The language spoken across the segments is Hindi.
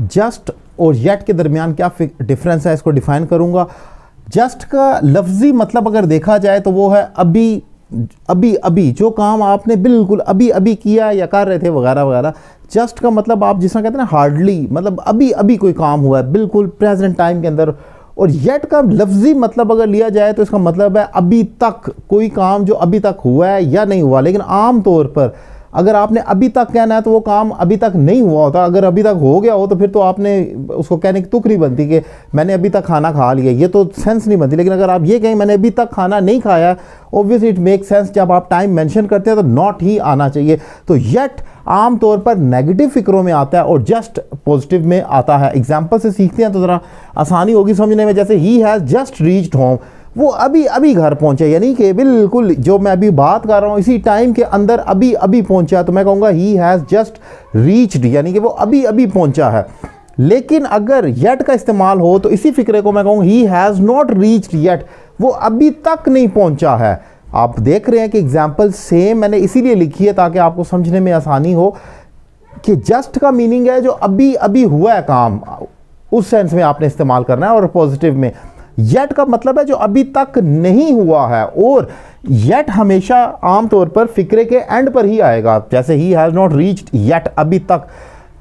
जस्ट और येट के दरमियान क्या डिफरेंस है इसको डिफाइन करूँगा। जस्ट का लफ्ज़ी मतलब अगर देखा जाए तो वो है अभी अभी अभी, जो काम आपने बिल्कुल अभी अभी किया या कर रहे थे वगैरह वगैरह। जस्ट का मतलब आप जिसका कहते हैं ना हार्डली, मतलब अभी अभी कोई काम हुआ है बिल्कुल प्रेजेंट टाइम के अंदर। और येट का लफ्ज़ी मतलब अगर लिया जाए तो इसका मतलब है अभी तक कोई काम जो अभी तक हुआ है या नहीं हुआ। लेकिन आम तौर पर अगर आपने अभी तक कहना है तो वो काम अभी तक नहीं हुआ होता। अगर अभी तक हो गया हो तो फिर तो आपने उसको कहने की तुक नहीं बनती कि मैंने अभी तक खाना खा लिया, ये तो सेंस नहीं बनती। लेकिन अगर आप ये कहें मैंने अभी तक खाना नहीं खाया, ऑब्वियसली इट मेक सेंस। जब आप टाइम मेंशन करते हैं तो नॉट ही आना चाहिए। तो येट आम तौर पर नेगेटिव फिक्रों में आता है और जस्ट पॉजिटिव में आता है। एग्जाम्पल से सीखते हैं तो ज़रा आसानी होगी समझने में। जैसे he has just reached home, वो अभी अभी घर पहुंचे, यानी कि बिल्कुल जो मैं अभी बात कर रहा हूँ इसी टाइम के अंदर अभी अभी पहुंचा, तो मैं कहूँगा ही हैज़ जस्ट रीच्ड, यानी कि वो अभी अभी पहुंचा है। लेकिन अगर येट का इस्तेमाल हो तो इसी फिक्रे को मैं कहूँगा he has not reached yet, वो अभी तक नहीं पहुंचा है। आप देख रहे हैं कि एग्जाम्पल सेम मैंने इसीलिए लिखी है ताकि आपको समझने में आसानी हो कि जस्ट का मीनिंग है जो अभी अभी हुआ है काम, उस सेंस में आपने इस्तेमाल करना है। और पॉजिटिव में येट का मतलब है जो अभी तक नहीं हुआ है। और येट हमेशा आमतौर पर फिक्रे के एंड पर ही आएगा, जैसे he has not reached yet, अभी तक।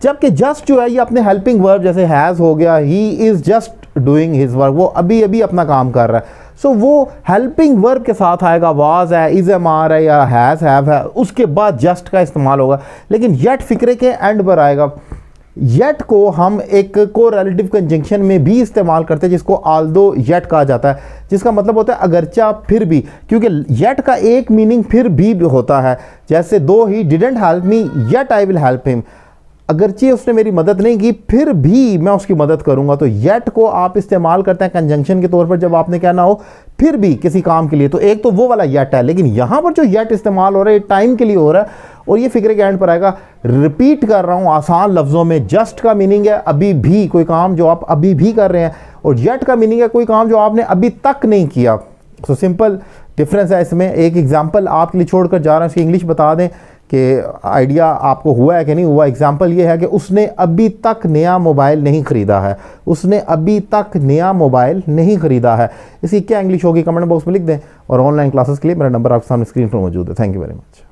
जबकि जस्ट जो है ये अपने हेल्पिंग वर्ब, जैसे हैज़ हो गया, he is just doing his work, वो अभी अभी अपना काम कर रहा है। सो वो हेल्पिंग वर्ब के साथ आएगा, वाज है, इज़ एम आर है या हैज़ हैव है, उसके बाद जस्ट का इस्तेमाल होगा। लेकिन येट फिक्रे के एंड पर आएगा। येट को हम एक को रिलेटिव कंजंक्शन में भी इस्तेमाल करते हैं जिसको आल्दो येट कहा जाता है, जिसका मतलब होता है अगरचा फिर भी, क्योंकि येट का एक मीनिंग फिर भी होता है। जैसे दो he didn't help me yet I will help him, अगरचे उसने मेरी मदद नहीं की फिर भी मैं उसकी मदद करूंगा। तो येट को आप इस्तेमाल करते हैं कंजंक्शन के तौर पर जब आपने कहना हो फिर भी किसी काम के लिए, तो एक तो वो वाला येट है। लेकिन यहाँ पर जो येट इस्तेमाल हो रहा है टाइम के लिए हो रहा है और ये फिक्रे के एंड पर आएगा। रिपीट कर रहा हूँ आसान लफ्ज़ों में, जस्ट का मीनिंग है अभी भी, कोई काम जो आप अभी भी कर रहे हैं, और येट का मीनिंग है कोई काम जो आपने अभी तक नहीं किया। तो सिंपल डिफरेंस है इसमें। एक एग्जाम्पल आपके लिए छोड़कर जा रहा हूँ, इसकी इंग्लिश बता दें कि आइडिया आपको हुआ है कि नहीं हुआ। एग्जाम्पल ये है कि उसने अभी तक नया मोबाइल नहीं ख़रीदा है, उसने अभी तक नया मोबाइल नहीं ख़रीदा है। इसकी क्या इंग्लिश होगी कमेंट बॉक्स में लिख दें। और ऑनलाइन क्लासेस के लिए मेरा नंबर आपके सामने स्क्रीन पर मौजूद है। Thank you very much.